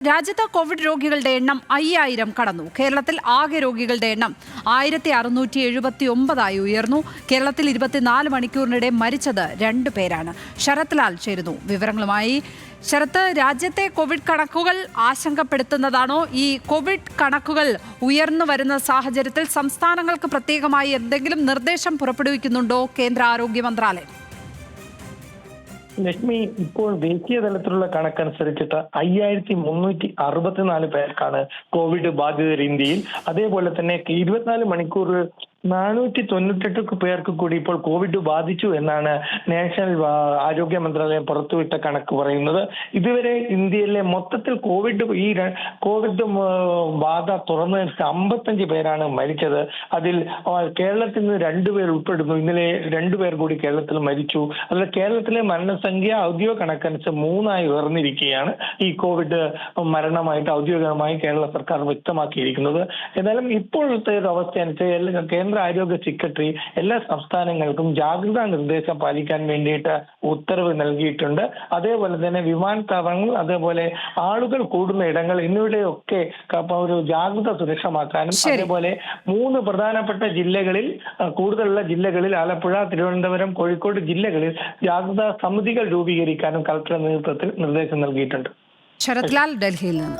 രാജ്യത്ത് കോവിഡ് രോഗികളുടെ എണ്ണം 5000 കടന്നു. കേരളത്തിൽ ആകെ രോഗികളുടെ എണ്ണം 1679 ഉയർന്നു. കേരളത്തിൽ 24 മണിക്കൂറിനിടെ മരിച്ചത് 2 പേരാണ്. ശരത് ലാൽ ചേരുന്നു വിവരങ്ങളുമായി. ശരത്ത്, രാജ്യത്തെ കോവിഡ് കണക്കുകൾ ആശങ്കപ്പെടുത്തുന്നതാണോ? ഈ കോവിഡ് കണക്കുകൾ ഉയർന്നു വരുന്ന സാഹചര്യത്തിൽ സംസ്ഥാനങ്ങൾക്ക് പ്രത്യേകമായി എന്തെങ്കിലും നിർദ്ദേശം പുറപ്പെടുവിക്കുന്നുണ്ടോ കേന്ദ്ര ആരോഗ്യ മന്ത്രാലയം? ലക്ഷ്മി, ഇപ്പോൾ ദേശീയ തലത്തിലുള്ള കണക്കനുസരിച്ചിട്ട് 5364 പേർക്കാണ് കോവിഡ് ബാധിതർ ഇന്ത്യയിൽ. അതേപോലെ തന്നെ 24 മണിക്കൂർ 498 പേർക്ക് കൂടി ഇപ്പോൾ കോവിഡ് ബാധിച്ചു എന്നാണ് നാഷണൽ ആരോഗ്യ മന്ത്രാലയം പുറത്തുവിട്ട കണക്ക് പറയുന്നത്. ഇതുവരെ ഇന്ത്യയിലെ മൊത്തത്തിൽ കോവിഡ് ബാധ തുറന്നു 55 പേരാണ് മരിച്ചത്. അതിൽ കേരളത്തിൽ നിന്ന് 2 പേർ ഉൾപ്പെടുന്നു. ഇന്നലെ 2 പേർ കൂടി കേരളത്തിൽ മരിച്ചു. അതിൽ കേരളത്തിലെ മരണസംഖ്യ ഔദ്യോഗിക കണക്കനുസരിച്ച് 3 ഉയർന്നിരിക്കുകയാണ്. ഈ കോവിഡ് മരണമായിട്ട് ഔദ്യോഗികമായി കേരള സർക്കാർ വ്യക്തമാക്കിയിരിക്കുന്നത്. എന്നാലും ഇപ്പോഴത്തെ ഒരു അവസ്ഥ അനുസരിച്ച് കേന്ദ്ര ആരോഗ്യ സെക്രട്ടറി എല്ലാ സംസ്ഥാനങ്ങൾക്കും ജാഗ്രതാ നിർദ്ദേശം പാലിക്കാൻ വേണ്ടിയിട്ട് ഉത്തരവ് നൽകിയിട്ടുണ്ട്. അതേപോലെ തന്നെ വിമാനത്താവളങ്ങൾ, അതേപോലെ ആളുകൾ കൂടുന്ന ഇടങ്ങൾ എന്നിവയുടെയൊക്കെ ഒരു ജാഗ്രത സുരക്ഷമാക്കാനും, അതേപോലെ 3 പ്രധാനപ്പെട്ട ജില്ലകളിൽ, കൂടുതലുള്ള ജില്ലകളിൽ ആലപ്പുഴ, തിരുവനന്തപുരം, കോഴിക്കോട് ജില്ലകളിൽ ജാഗ്രതാ സമിതികൾ രൂപീകരിക്കാനും കളക്ടറുടെ നേതൃത്വത്തിൽ നിർദ്ദേശം നൽകിയിട്ടുണ്ട്. ശരത് ലാൽ, ഡൽഹിയിൽ നിന്ന്.